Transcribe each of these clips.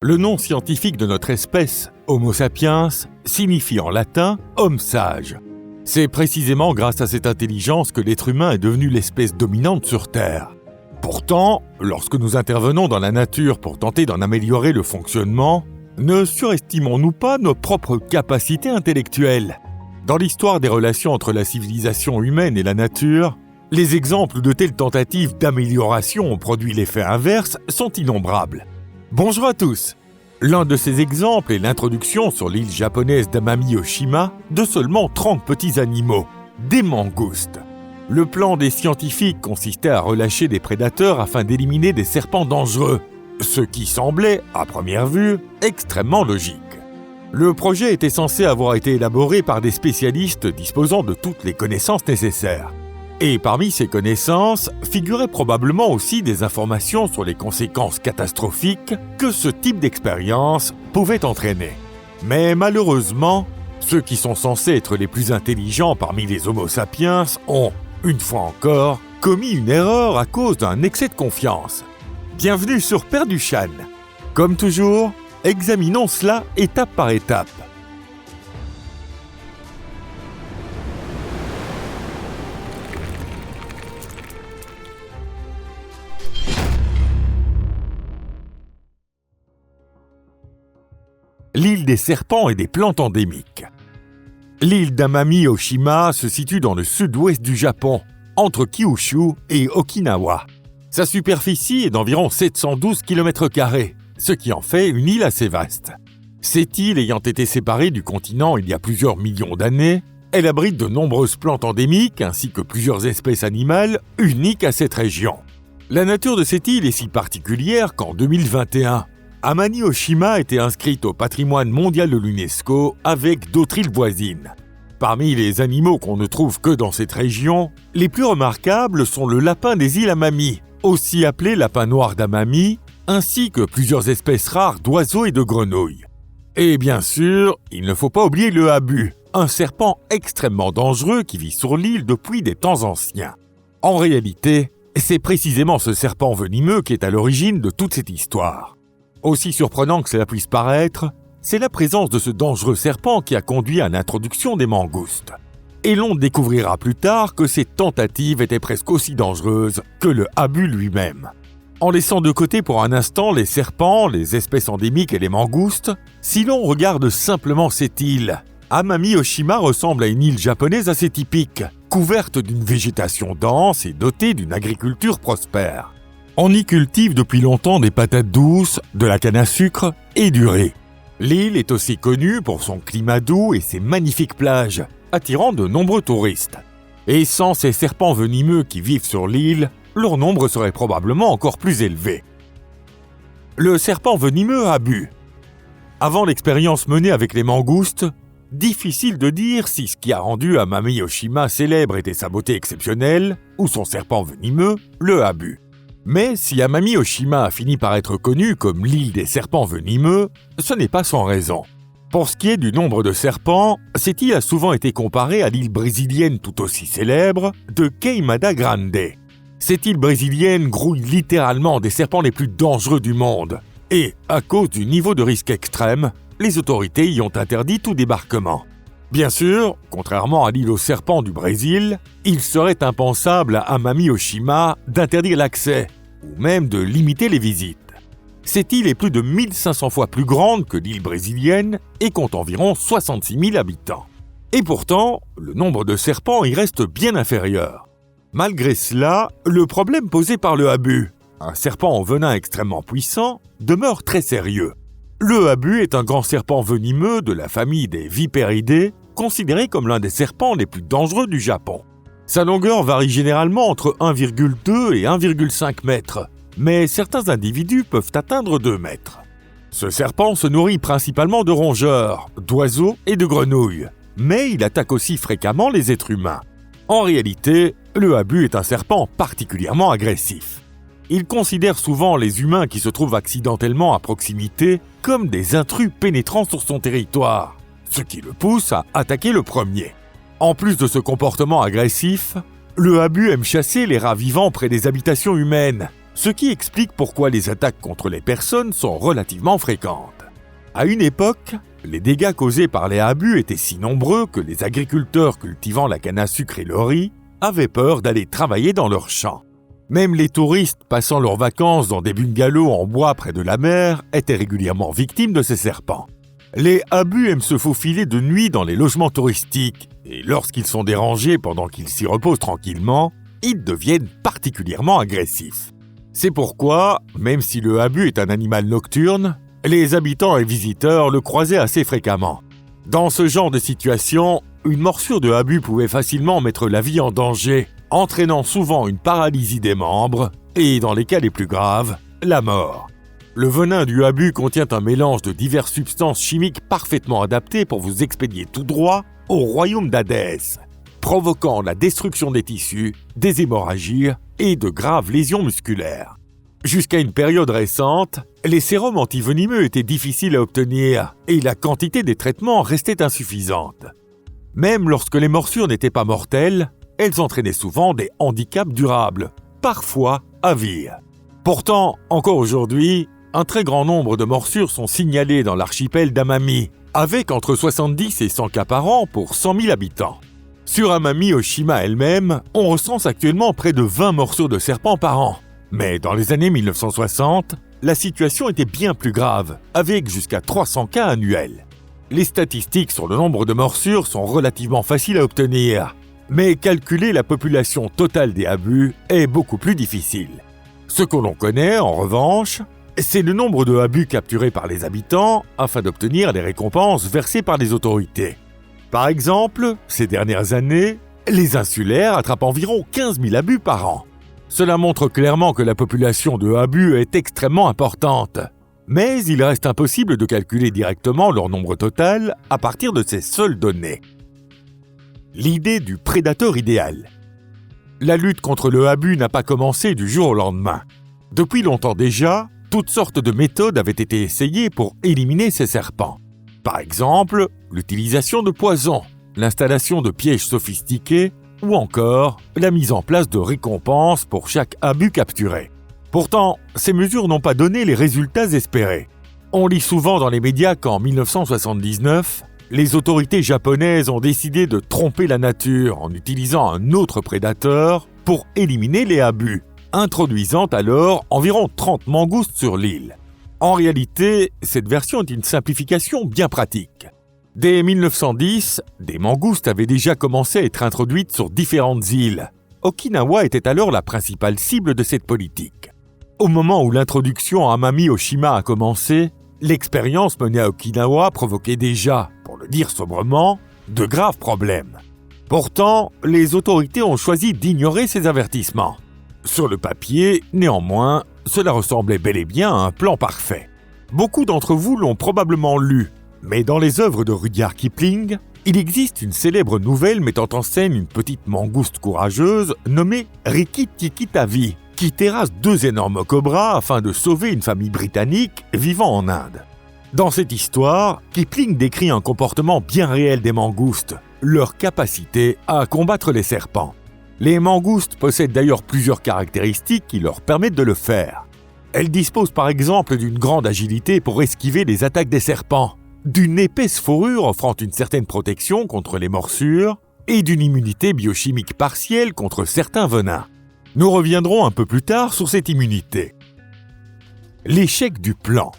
Le nom scientifique de notre espèce, Homo sapiens, signifie en latin « homme sage ». C'est précisément grâce à cette intelligence que l'être humain est devenu l'espèce dominante sur Terre. Pourtant, lorsque nous intervenons dans la nature pour tenter d'en améliorer le fonctionnement, ne surestimons-nous pas nos propres capacités intellectuelles ? Dans l'histoire des relations entre la civilisation humaine et la nature, les exemples de telles tentatives d'amélioration ont produit l'effet inverse sont innombrables. Bonjour à tous. L'un de ces exemples est l'introduction sur l'île japonaise d'Amami-Ōshima de seulement 30 petits animaux, des mangoustes. Le plan des scientifiques consistait à relâcher des prédateurs afin d'éliminer des serpents dangereux, ce qui semblait, à première vue, extrêmement logique. Le projet était censé avoir été élaboré par des spécialistes disposant de toutes les connaissances nécessaires. Et parmi ces connaissances figuraient probablement aussi des informations sur les conséquences catastrophiques que ce type d'expérience pouvait entraîner. Mais malheureusement, ceux qui sont censés être les plus intelligents parmi les Homo sapiens ont, une fois encore, commis une erreur à cause d'un excès de confiance. Bienvenue sur Perduchan. Comme toujours, examinons cela étape par étape. L'île des serpents et des plantes endémiques. L'île d'Amami-Ōshima se situe dans le sud-ouest du Japon, entre Kyūshū et Okinawa. Sa superficie est d'environ 712 km², ce qui en fait une île assez vaste. Cette île ayant été séparée du continent il y a plusieurs millions d'années, elle abrite de nombreuses plantes endémiques ainsi que plusieurs espèces animales uniques à cette région. La nature de cette île est si particulière qu'en 2021, Amami-Ōshima a été inscrite au patrimoine mondial de l'UNESCO avec d'autres îles voisines. Parmi les animaux qu'on ne trouve que dans cette région, les plus remarquables sont le lapin des îles Amami, aussi appelé lapin noir d'Amami, ainsi que plusieurs espèces rares d'oiseaux et de grenouilles. Et bien sûr, il ne faut pas oublier le habu, un serpent extrêmement dangereux qui vit sur l'île depuis des temps anciens. En réalité, c'est précisément ce serpent venimeux qui est à l'origine de toute cette histoire. Aussi surprenant que cela puisse paraître, c'est la présence de ce dangereux serpent qui a conduit à l'introduction des mangoustes. Et l'on découvrira plus tard que ces tentatives étaient presque aussi dangereuses que le habu lui-même. En laissant de côté pour un instant les serpents, les espèces endémiques et les mangoustes, si l'on regarde simplement cette île, Amami-Ōshima ressemble à une île japonaise assez typique, couverte d'une végétation dense et dotée d'une agriculture prospère. On y cultive depuis longtemps des patates douces, de la canne à sucre et du riz. L'île est aussi connue pour son climat doux et ses magnifiques plages, attirant de nombreux touristes. Et sans ces serpents venimeux qui vivent sur l'île, leur nombre serait probablement encore plus élevé. Le serpent venimeux habu. Avant l'expérience menée avec les mangoustes, difficile de dire si ce qui a rendu Amami-Ōshima célèbre était sa beauté exceptionnelle ou son serpent venimeux, le habu. Mais si Amami-Ōshima a fini par être connue comme l'île des serpents venimeux, ce n'est pas sans raison. Pour ce qui est du nombre de serpents, cette île a souvent été comparée à l'île brésilienne tout aussi célèbre de Queimada Grande. Cette île brésilienne grouille littéralement des serpents les plus dangereux du monde. Et, à cause du niveau de risque extrême, les autorités y ont interdit tout débarquement. Bien sûr, contrairement à l'île aux serpents du Brésil, il serait impensable à Amami-Ōshima d'interdire l'accès, ou même de limiter les visites. Cette île est plus de 1500 fois plus grande que l'île brésilienne et compte environ 66 000 habitants. Et pourtant, le nombre de serpents y reste bien inférieur. Malgré cela, le problème posé par le habu, un serpent en venin extrêmement puissant, demeure très sérieux. Le habu est un grand serpent venimeux de la famille des Viperidae, considéré comme l'un des serpents les plus dangereux du Japon. Sa longueur varie généralement entre 1,2 et 1,5 mètres, mais certains individus peuvent atteindre 2 mètres. Ce serpent se nourrit principalement de rongeurs, d'oiseaux et de grenouilles, mais il attaque aussi fréquemment les êtres humains. En réalité, le habu est un serpent particulièrement agressif. Il considère souvent les humains qui se trouvent accidentellement à proximité comme des intrus pénétrant sur son territoire, ce qui le pousse à attaquer le premier. En plus de ce comportement agressif, le habu aime chasser les rats vivants près des habitations humaines, ce qui explique pourquoi les attaques contre les personnes sont relativement fréquentes. À une époque, les dégâts causés par les abus étaient si nombreux que les agriculteurs cultivant la canne à sucre et le riz avaient peur d'aller travailler dans leurs champs. Même les touristes passant leurs vacances dans des bungalows en bois près de la mer étaient régulièrement victimes de ces serpents. Les abus aiment se faufiler de nuit dans les logements touristiques et lorsqu'ils sont dérangés pendant qu'ils s'y reposent tranquillement, ils deviennent particulièrement agressifs. C'est pourquoi, même si le habu est un animal nocturne, les habitants et visiteurs le croisaient assez fréquemment. Dans ce genre de situation, une morsure de habu pouvait facilement mettre la vie en danger, entraînant souvent une paralysie des membres et, dans les cas les plus graves, la mort. Le venin du habu contient un mélange de diverses substances chimiques parfaitement adaptées pour vous expédier tout droit au royaume d'Hadès, provoquant la destruction des tissus, des hémorragies et de graves lésions musculaires. Jusqu'à une période récente, les sérums antivenimeux étaient difficiles à obtenir et la quantité des traitements restait insuffisante. Même lorsque les morsures n'étaient pas mortelles, elles entraînaient souvent des handicaps durables, parfois à vie. Pourtant, encore aujourd'hui, un très grand nombre de morsures sont signalées dans l'archipel d'Amami, avec entre 70 et 100 cas par an pour 100 000 habitants. Sur Amami Oshima elle-même, on recense actuellement près de 20 morsures de serpents par an. Mais dans les années 1960, la situation était bien plus grave, avec jusqu'à 300 cas annuels. Les statistiques sur le nombre de morsures sont relativement faciles à obtenir, mais calculer la population totale des abus est beaucoup plus difficile. Ce que l'on connaît, en revanche, c'est le nombre de abus capturés par les habitants afin d'obtenir les récompenses versées par les autorités. Par exemple, ces dernières années, les insulaires attrapent environ 15 000 abus par an. Cela montre clairement que la population de abus est extrêmement importante. Mais il reste impossible de calculer directement leur nombre total à partir de ces seules données. L'idée du prédateur idéal. La lutte contre le abus n'a pas commencé du jour au lendemain. Depuis longtemps déjà, toutes sortes de méthodes avaient été essayées pour éliminer ces serpents. Par exemple, l'utilisation de poisons, l'installation de pièges sophistiqués ou encore la mise en place de récompenses pour chaque abus capturé. Pourtant, ces mesures n'ont pas donné les résultats espérés. On lit souvent dans les médias qu'en 1979, les autorités japonaises ont décidé de tromper la nature en utilisant un autre prédateur pour éliminer les abus, introduisant alors environ 30 mangoustes sur l'île. En réalité, cette version est une simplification bien pratique. Dès 1910, des mangoustes avaient déjà commencé à être introduites sur différentes îles. Okinawa était alors la principale cible de cette politique. Au moment où l'introduction à Amami Oshima a commencé, l'expérience menée à Okinawa provoquait déjà, pour le dire sobrement, de graves problèmes. Pourtant, les autorités ont choisi d'ignorer ces avertissements. Sur le papier, néanmoins, cela ressemblait bel et bien à un plan parfait. Beaucoup d'entre vous l'ont probablement lu, mais dans les œuvres de Rudyard Kipling, il existe une célèbre nouvelle mettant en scène une petite mangouste courageuse nommée Rikki Tikki Tavi, qui terrasse 2 énormes cobras afin de sauver une famille britannique vivant en Inde. Dans cette histoire, Kipling décrit un comportement bien réel des mangoustes, leur capacité à combattre les serpents. Les mangoustes possèdent d'ailleurs plusieurs caractéristiques qui leur permettent de le faire. Elles disposent par exemple d'une grande agilité pour esquiver les attaques des serpents, d'une épaisse fourrure offrant une certaine protection contre les morsures et d'une immunité biochimique partielle contre certains venins. Nous reviendrons un peu plus tard sur cette immunité. L'échec du plan.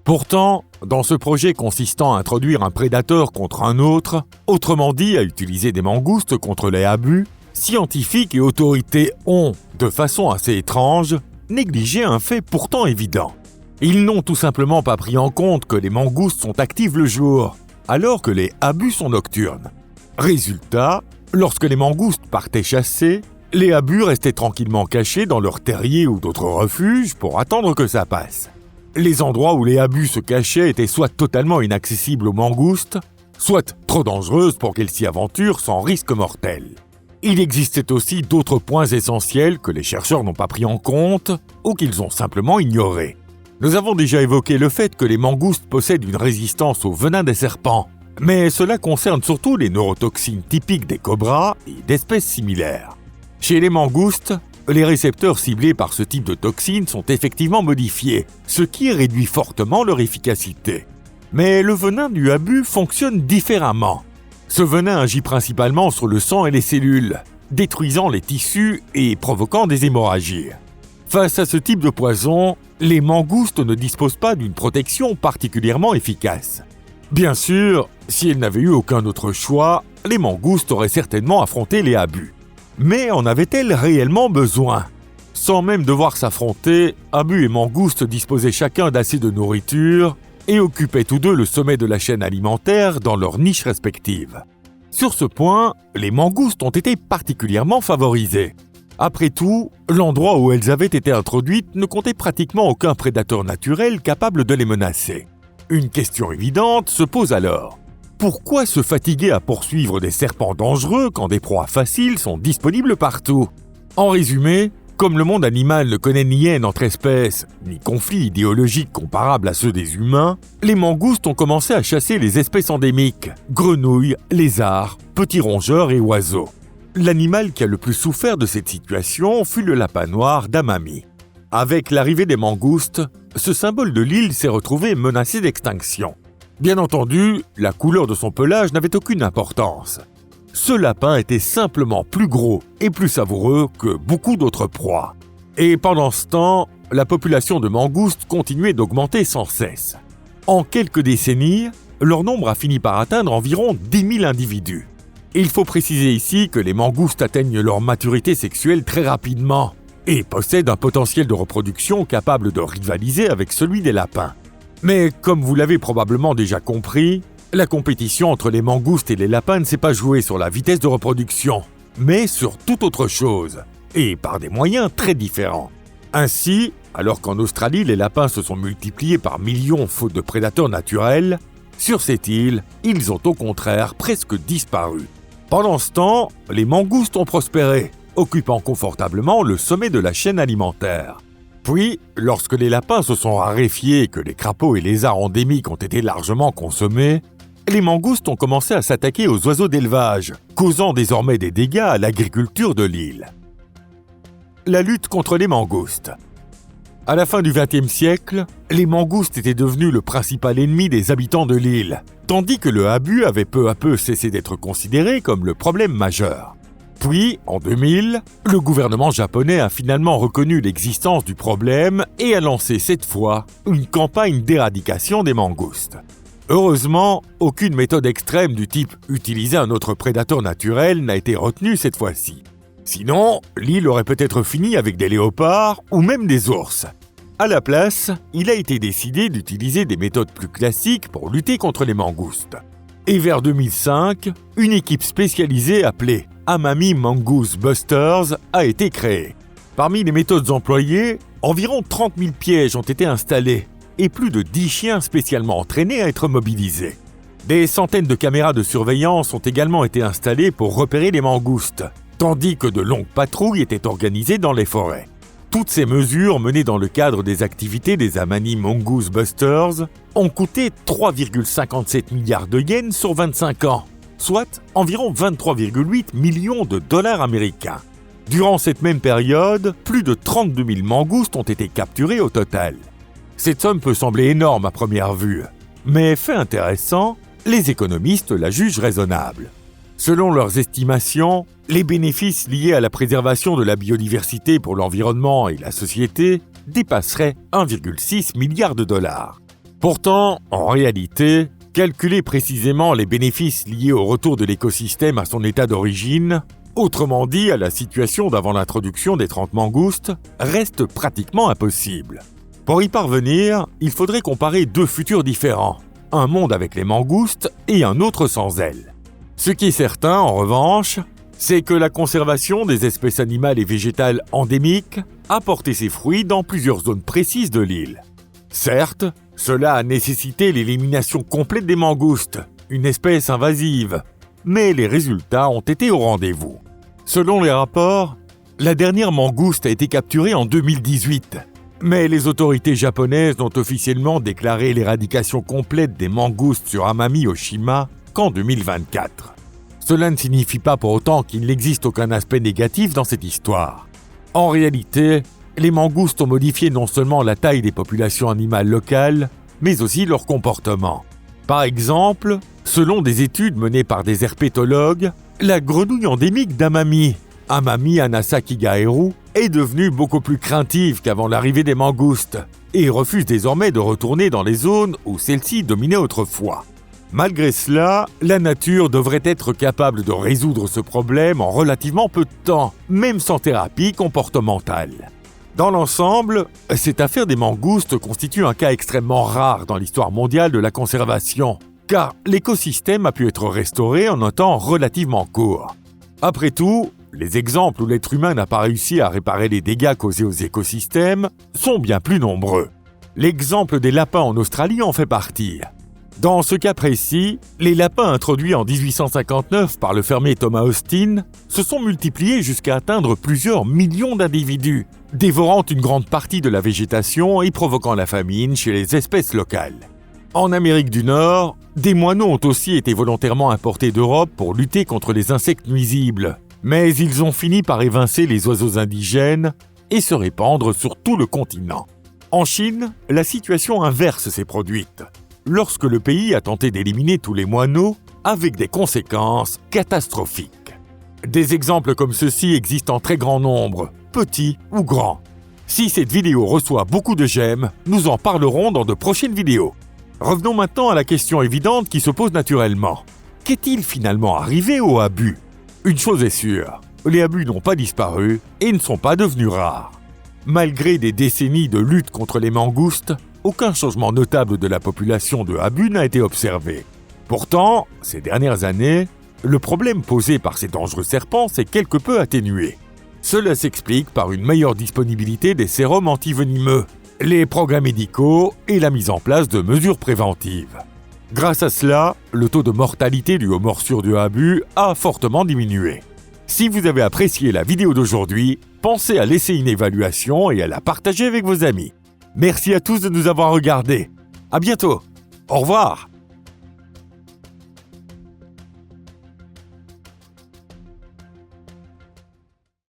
Pourtant, dans ce projet consistant à introduire un prédateur contre un autre, autrement dit à utiliser des mangoustes contre les abus, scientifiques et autorités ont, de façon assez étrange, négligé un fait pourtant évident. Ils n'ont tout simplement pas pris en compte que les mangoustes sont actives le jour, alors que les abus sont nocturnes. Résultat, lorsque les mangoustes partaient chasser, les abus restaient tranquillement cachés dans leurs terriers ou d'autres refuges pour attendre que ça passe. Les endroits où les abus se cachaient étaient soit totalement inaccessibles aux mangoustes, soit trop dangereuses pour qu'elles s'y aventurent sans risque mortel. Il existait aussi d'autres points essentiels que les chercheurs n'ont pas pris en compte ou qu'ils ont simplement ignorés. Nous avons déjà évoqué le fait que les mangoustes possèdent une résistance au venin des serpents, mais cela concerne surtout les neurotoxines typiques des cobras et d'espèces similaires. Chez les mangoustes, les récepteurs ciblés par ce type de toxines sont effectivement modifiés, ce qui réduit fortement leur efficacité. Mais le venin du habu fonctionne différemment. Ce venin agit principalement sur le sang et les cellules, détruisant les tissus et provoquant des hémorragies. Face à ce type de poison, les mangoustes ne disposent pas d'une protection particulièrement efficace. Bien sûr, si elles n'avaient eu aucun autre choix, les mangoustes auraient certainement affronté les abus. Mais en avaient-elles réellement besoin ? Sans même devoir s'affronter, abus et mangoustes disposaient chacun d'assez de nourriture et occupaient tous deux le sommet de la chaîne alimentaire dans leurs niches respectives. Sur ce point, les mangoustes ont été particulièrement favorisées. Après tout, l'endroit où elles avaient été introduites ne comptait pratiquement aucun prédateur naturel capable de les menacer. Une question évidente se pose alors. Pourquoi se fatiguer à poursuivre des serpents dangereux quand des proies faciles sont disponibles partout ? En résumé, comme le monde animal ne connaît ni haine entre espèces, ni conflit idéologique comparable à ceux des humains, les mangoustes ont commencé à chasser les espèces endémiques, grenouilles, lézards, petits rongeurs et oiseaux. L'animal qui a le plus souffert de cette situation fut le lapin noir d'Amami. Avec l'arrivée des mangoustes, ce symbole de l'île s'est retrouvé menacé d'extinction. Bien entendu, la couleur de son pelage n'avait aucune importance. Ce lapin était simplement plus gros et plus savoureux que beaucoup d'autres proies. Et pendant ce temps, la population de mangoustes continuait d'augmenter sans cesse. En quelques décennies, leur nombre a fini par atteindre environ 10 000 individus. Il faut préciser ici que les mangoustes atteignent leur maturité sexuelle très rapidement et possèdent un potentiel de reproduction capable de rivaliser avec celui des lapins. Mais comme vous l'avez probablement déjà compris, la compétition entre les mangoustes et les lapins ne s'est pas jouée sur la vitesse de reproduction, mais sur toute autre chose, et par des moyens très différents. Ainsi, alors qu'en Australie les lapins se sont multipliés par millions faute de prédateurs naturels, sur cette île, ils ont au contraire presque disparu. Pendant ce temps, les mangoustes ont prospéré, occupant confortablement le sommet de la chaîne alimentaire. Puis, lorsque les lapins se sont raréfiés et que les crapauds et lézards endémiques ont été largement consommés, les mangoustes ont commencé à s'attaquer aux oiseaux d'élevage, causant désormais des dégâts à l'agriculture de l'île. La lutte contre les mangoustes. À la fin du XXe siècle, les mangoustes étaient devenus le principal ennemi des habitants de l'île, tandis que le habu avait peu à peu cessé d'être considéré comme le problème majeur. Puis, en 2000, le gouvernement japonais a finalement reconnu l'existence du problème et a lancé cette fois une campagne d'éradication des mangoustes. Heureusement, aucune méthode extrême du type « utiliser un autre prédateur naturel » n'a été retenue cette fois-ci. Sinon, l'île aurait peut-être fini avec des léopards ou même des ours. À la place, il a été décidé d'utiliser des méthodes plus classiques pour lutter contre les mangoustes. Et vers 2005, une équipe spécialisée appelée Amami Mongoose Busters a été créée. Parmi les méthodes employées, environ 30 000 pièges ont été installés et plus de 10 chiens spécialement entraînés à être mobilisés. Des centaines de caméras de surveillance ont également été installées pour repérer les mangoustes, tandis que de longues patrouilles étaient organisées dans les forêts. Toutes ces mesures menées dans le cadre des activités des Amami Mongoose Busters ont coûté 3,57 milliards de yens sur 25 ans, soit environ 23,8 millions de dollars américains. Durant cette même période, plus de 32 000 mangoustes ont été capturés au total. Cette somme peut sembler énorme à première vue, mais fait intéressant, les économistes la jugent raisonnable. Selon leurs estimations, les bénéfices liés à la préservation de la biodiversité pour l'environnement et la société dépasseraient 1,6 milliard de dollars. Pourtant, en réalité, calculer précisément les bénéfices liés au retour de l'écosystème à son état d'origine, autrement dit à la situation d'avant l'introduction des 30 mangoustes, reste pratiquement impossible. Pour y parvenir, il faudrait comparer deux futurs différents, un monde avec les mangoustes et un autre sans elles. Ce qui est certain, en revanche, c'est que la conservation des espèces animales et végétales endémiques a porté ses fruits dans plusieurs zones précises de l'île. Certes, cela a nécessité l'élimination complète des mangoustes, une espèce invasive, mais les résultats ont été au rendez-vous. Selon les rapports, la dernière mangouste a été capturée en 2018, mais les autorités japonaises n'ont officiellement déclaré l'éradication complète des mangoustes sur Amami Oshima qu'en 2024. Cela ne signifie pas pour autant qu'il n'existe aucun aspect négatif dans cette histoire. En réalité, les mangoustes ont modifié non seulement la taille des populations animales locales, mais aussi leur comportement. Par exemple, selon des études menées par des herpétologues, la grenouille endémique d'Amami, Amami anasakigaeru, est devenue beaucoup plus craintive qu'avant l'arrivée des mangoustes et refuse désormais de retourner dans les zones où celles-ci dominaient autrefois. Malgré cela, la nature devrait être capable de résoudre ce problème en relativement peu de temps, même sans thérapie comportementale. Dans l'ensemble, cette affaire des mangoustes constitue un cas extrêmement rare dans l'histoire mondiale de la conservation, car l'écosystème a pu être restauré en un temps relativement court. Après tout, les exemples où l'être humain n'a pas réussi à réparer les dégâts causés aux écosystèmes sont bien plus nombreux. L'exemple des lapins en Australie en fait partie. Dans ce cas précis, les lapins introduits en 1859 par le fermier Thomas Austin se sont multipliés jusqu'à atteindre plusieurs millions d'individus, dévorant une grande partie de la végétation et provoquant la famine chez les espèces locales. En Amérique du Nord, des moineaux ont aussi été volontairement importés d'Europe pour lutter contre les insectes nuisibles, mais ils ont fini par évincer les oiseaux indigènes et se répandre sur tout le continent. En Chine, la situation inverse s'est produite, lorsque le pays a tenté d'éliminer tous les moineaux avec des conséquences catastrophiques. Des exemples comme ceux-ci existent en très grand nombre, petits ou grands. Si cette vidéo reçoit beaucoup de j'aime, nous en parlerons dans de prochaines vidéos. Revenons maintenant à la question évidente qui se pose naturellement. Qu'est-il finalement arrivé aux habus ? Une chose est sûre, les habus n'ont pas disparu et ne sont pas devenus rares. Malgré des décennies de lutte contre les mangoustes, aucun changement notable de la population de habus n'a été observé. Pourtant, ces dernières années, le problème posé par ces dangereux serpents s'est quelque peu atténué. Cela s'explique par une meilleure disponibilité des sérums antivenimeux, les progrès médicaux et la mise en place de mesures préventives. Grâce à cela, le taux de mortalité dû aux morsures de habus a fortement diminué. Si vous avez apprécié la vidéo d'aujourd'hui, pensez à laisser une évaluation et à la partager avec vos amis. Merci à tous de nous avoir regardés. À bientôt. Au revoir.